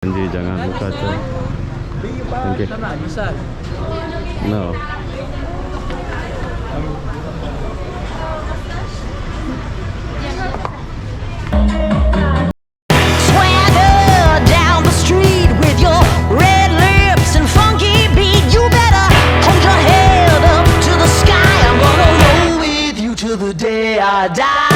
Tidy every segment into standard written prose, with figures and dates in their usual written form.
Janji jangan lupa tuh. Oke. No. Swagger down the street with your red lips and funky beat. You better hold your head up to the sky. I'm gonna roll with you till the day I die.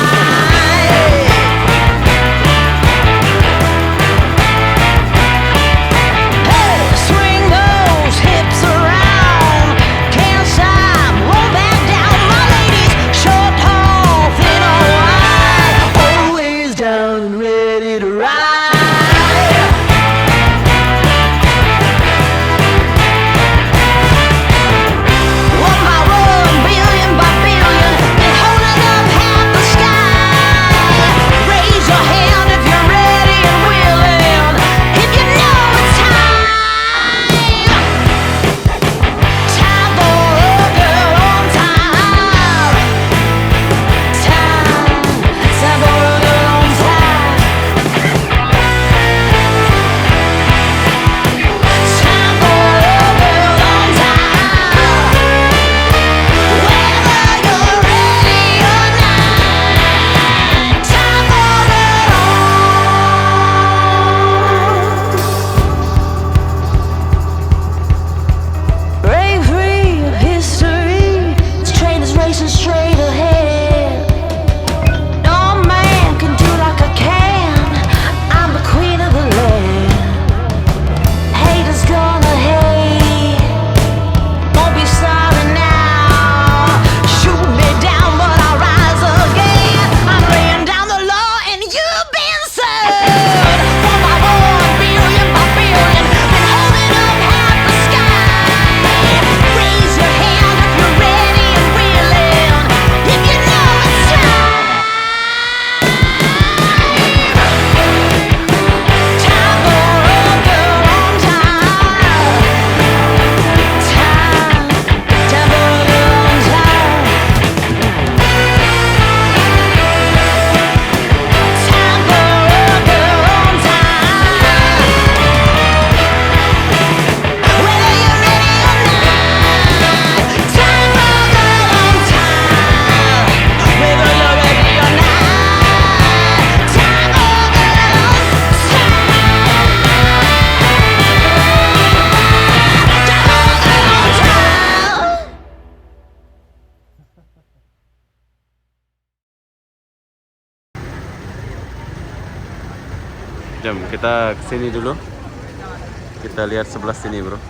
Jom kita kesini dulu. Kita lihat sebelah sini, bro.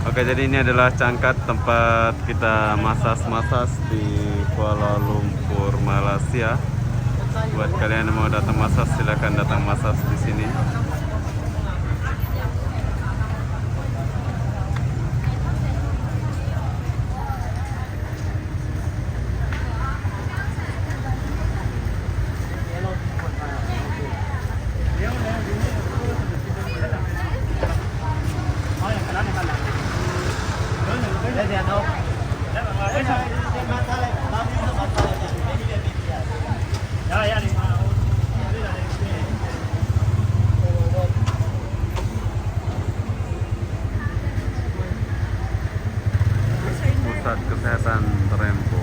Oke, jadi ini adalah Cangkat, tempat kita masas di Kuala Lumpur, Malaysia. Buat kalian yang mau datang masas, silakan datang masas di sini. Pusat Kesehatan Rempo.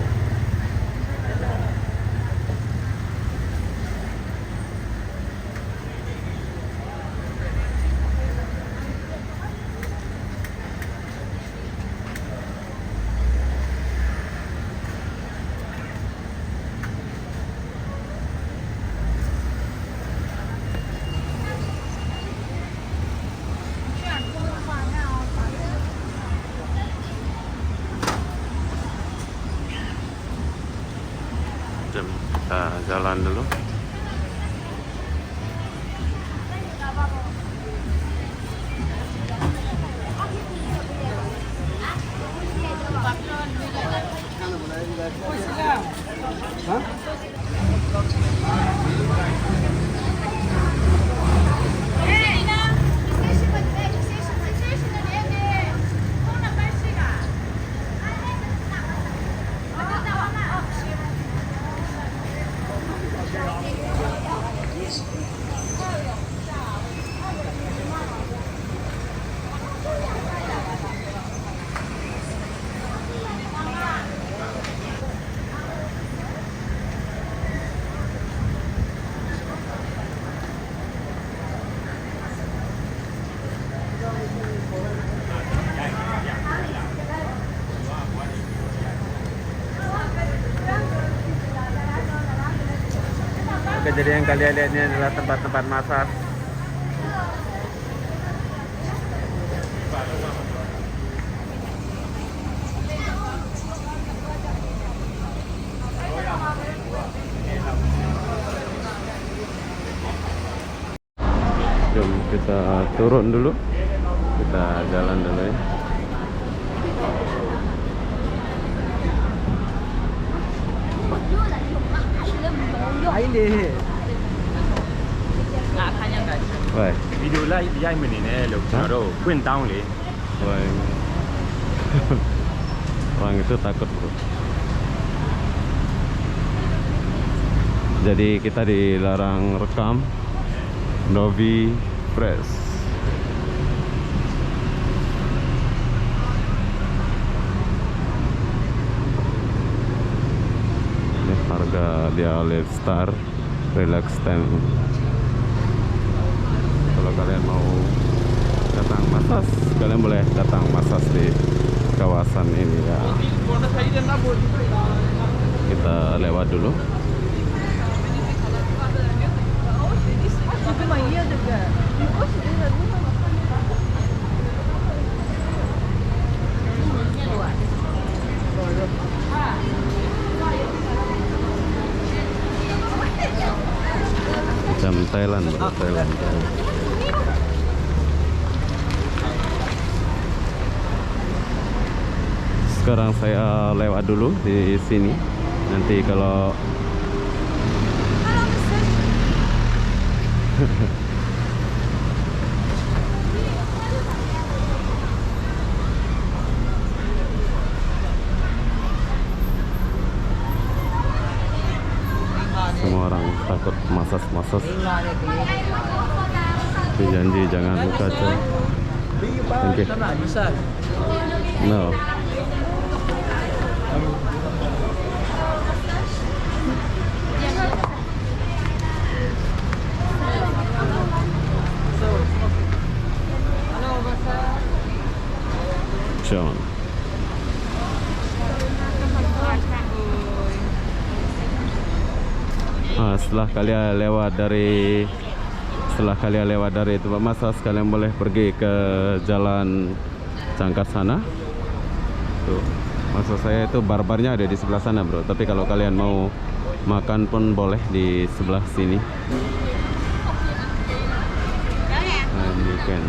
Kita jalan dulu. Oke, jadi yang kalian lihat ini adalah tempat-tempat massage. Jom kita turun dulu. Kita jalan dulu ya. Why? Video live ရိုက်မနေနဲ့လို့ကျွန်တော်တို့ခွင့်တောင်းလေ Why? Orang itu takut, bro. Jadi kita dilarang rekam Novi Press. Ini harga dia Live Star Relax Time. Kalau kalian mau datang massage, kalian boleh datang massage di kawasan ini ya. Kita lewat dulu. Macam Thailand, bro. Thailand. Sekarang saya lewat dulu di sini. Nanti kalau semua orang takut massage. Tapi janji jangan buka tuh. Oke. No. John. Setelah kalian lewat dari tempat massage, kalian boleh pergi ke jalan Cangkat sana. Tuh, maksud saya itu barbarnya ada di sebelah sana, bro. Tapi kalau kalian mau makan pun boleh di sebelah sini. And you can.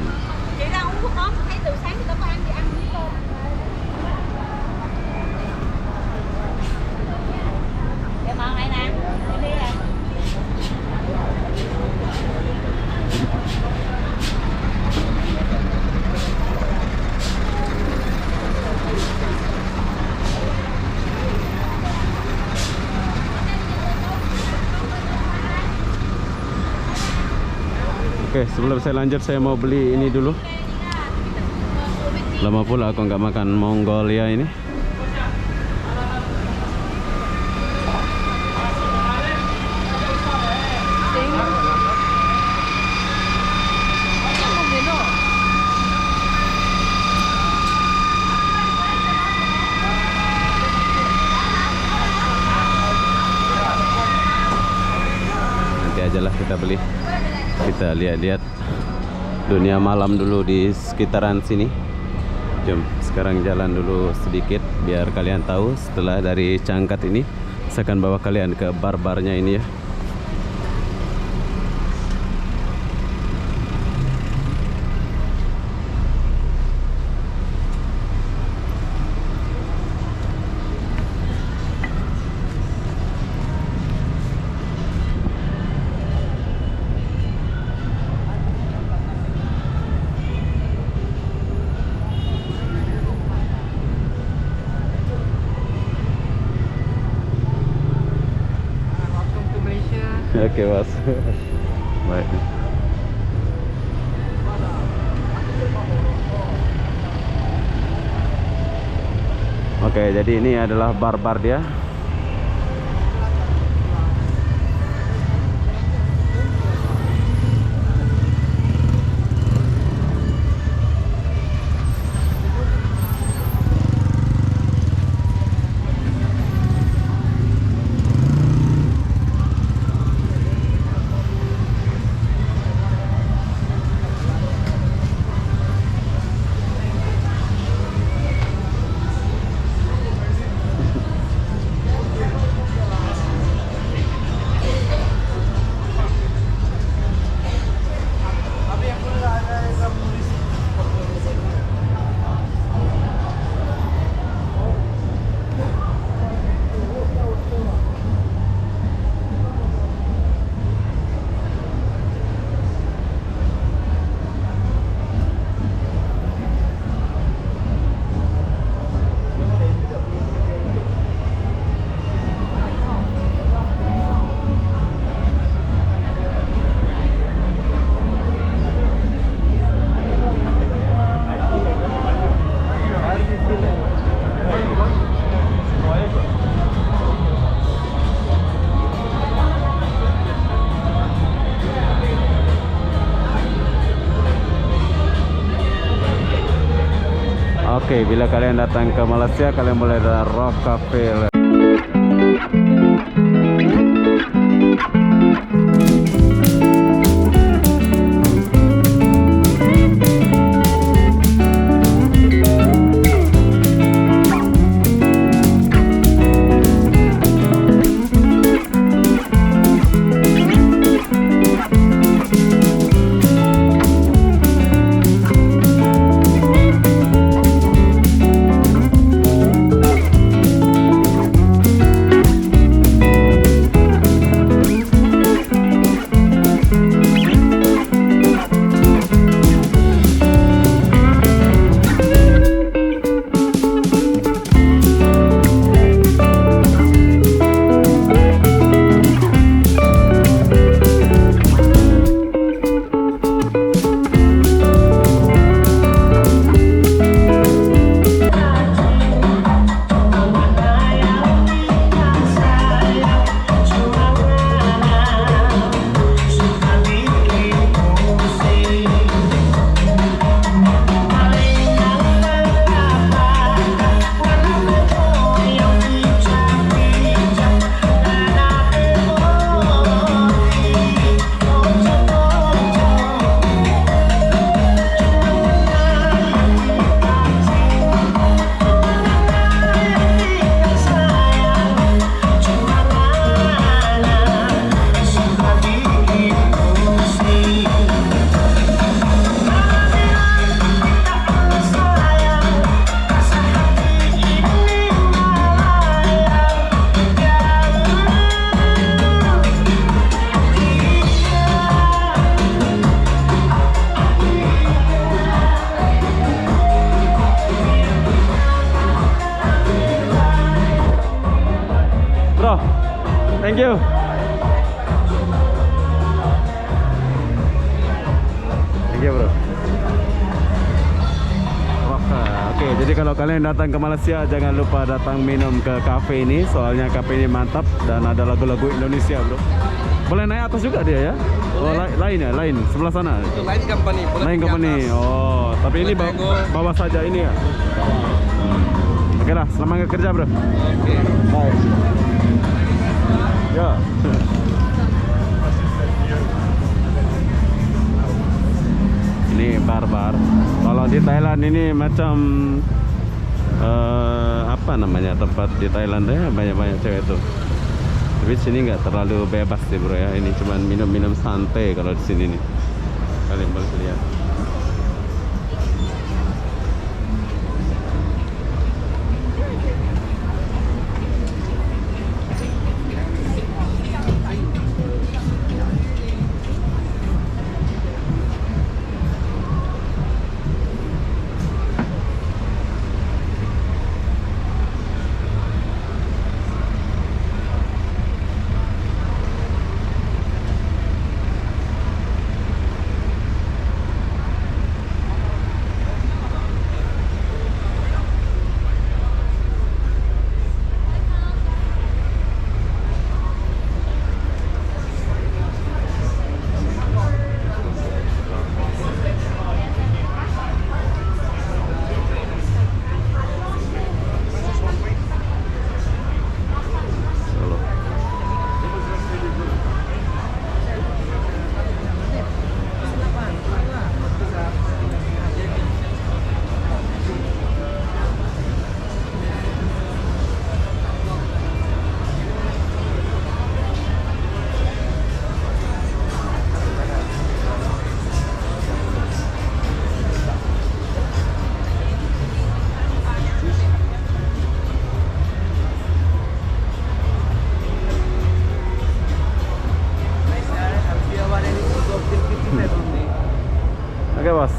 Oke, sebelum saya lanjut, saya mau beli ini dulu. Lama pula aku nggak makan Mongolia ini. Nanti ajalah kita beli. Kita lihat-lihat dunia malam dulu di sekitaran sini. Jom sekarang jalan dulu sedikit biar kalian tahu setelah dari Cangkat ini Saya akan bawa kalian ke bar-barnya ini ya. Oke, Mas. Baik. Oke, jadi ini adalah bar-bar dia. Oke, bila kalian datang ke Malaysia, kalian boleh datang Rock Cafe. Thank you. Thank you, bro. Oke, jadi kalau kalian datang ke Malaysia, jangan lupa datang minum ke kafe ini. Soalnya kafe ini mantap dan ada lagu-lagu Indonesia, bro. Boleh naik atas juga dia ya? Oh, lain ya, lain sebelah sana. Itu lain company. Lain company. Oh, tapi ini bawa saja ini ya. Oke lah, selamat kerja, bro. Oke. Bye. Ya. Ini bar-bar. Kalau di Thailand ini macam apa namanya tempat di Thailand ya, banyak-banyak cewek tuh. Tapi sini nggak terlalu bebas sih bro ya. Ini cuman minum-minum santai kalau di sini nih. Kalian boleh lihat. Oke bos.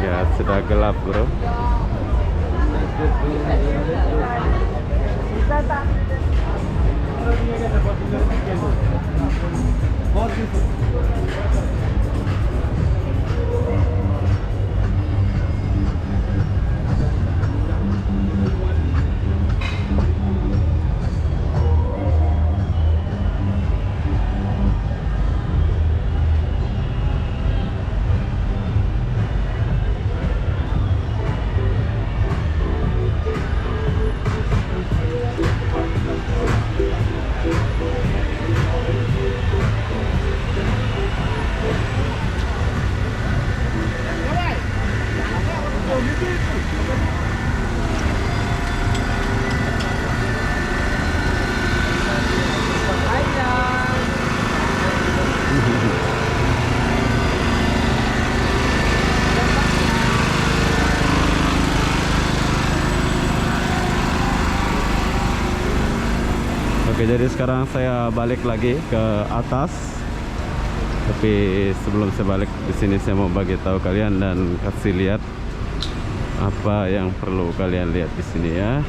Ya sudah gelap bro. Oke, jadi sekarang saya balik lagi ke atas. Tapi sebelum saya balik di sini, saya mau bagi tahu kalian dan kasih lihat apa yang perlu kalian lihat di sini ya.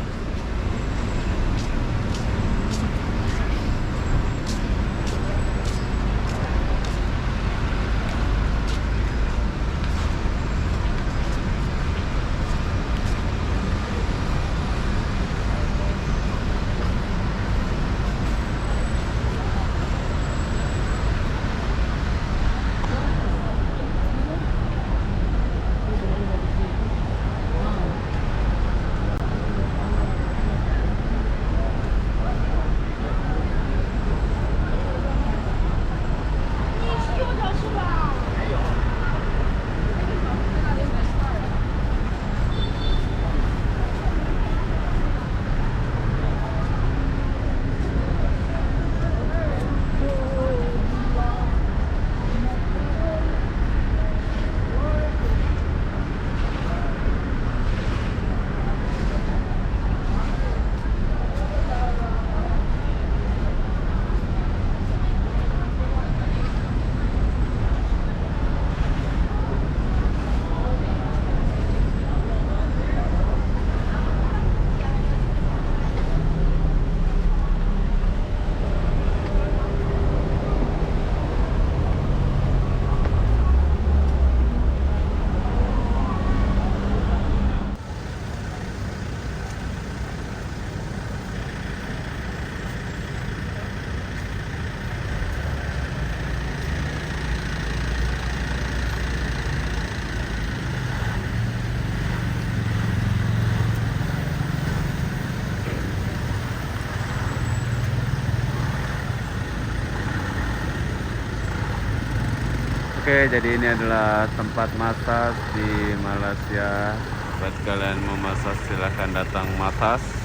Oke, jadi ini adalah tempat massage di Malaysia. Buat kalian mau massage silahkan datang massage.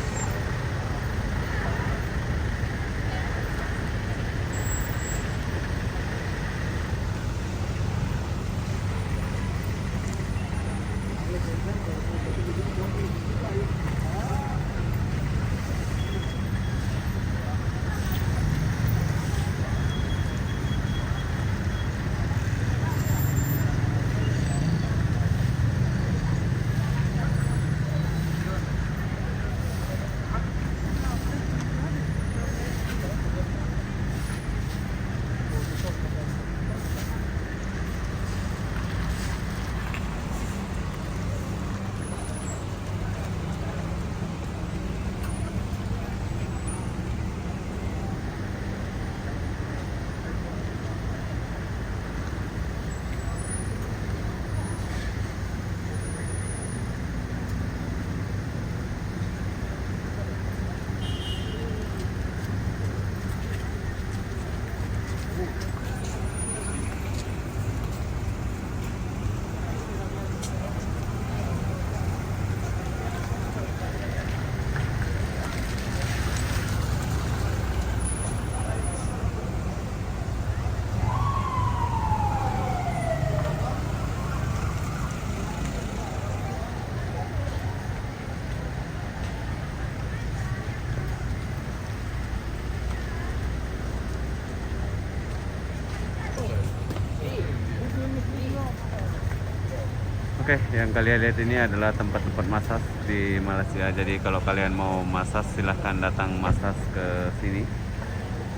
Oke, yang kalian lihat ini adalah tempat-tempat massage di Malaysia. Jadi kalau kalian mau massage silahkan datang massage ke sini.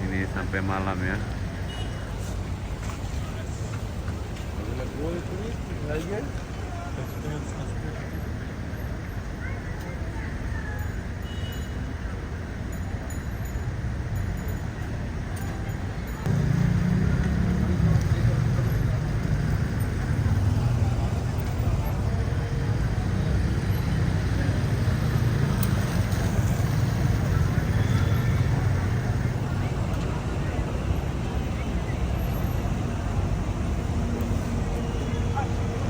Ini sampai malam ya.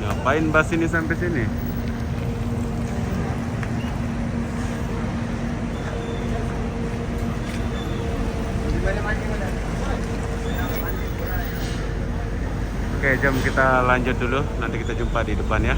Ngapain bus ini sampai sini? Oke, jom kita lanjut dulu. Nanti kita jumpa di depan ya.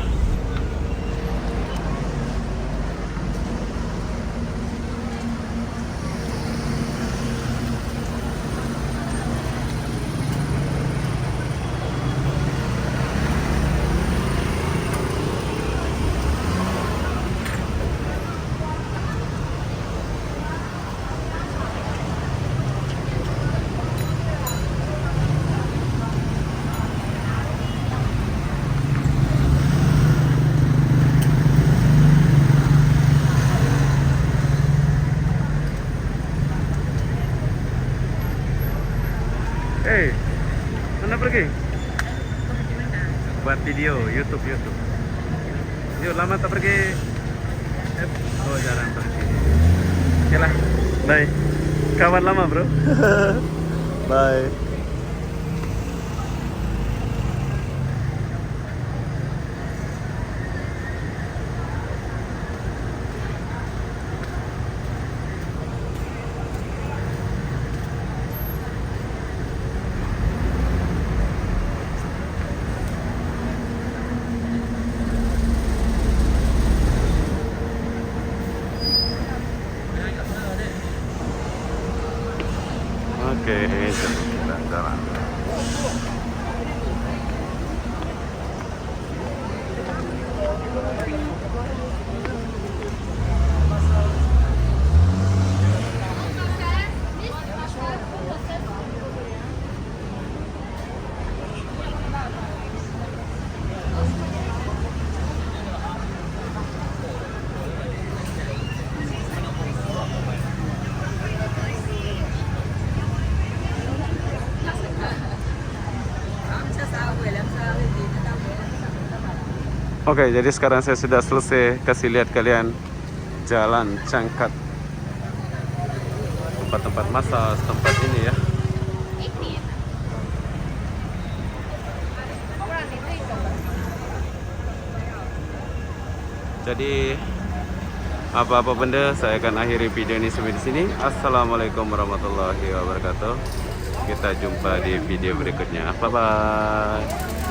Mana pergi? Buat video YouTube. Yuk, lama tak pergi. Oh, jarang pergi. Oke lah, bye. Kawan lama bro. Bye. Oke, jalan. Oke, jadi sekarang saya sudah selesai kasih lihat kalian jalan Cangkat, tempat-tempat massage, tempat ini ya. Jadi apa-apa benda saya akan akhiri video ini sampai di sini. Assalamualaikum warahmatullahi wabarakatuh. Kita jumpa di video berikutnya. Bye bye.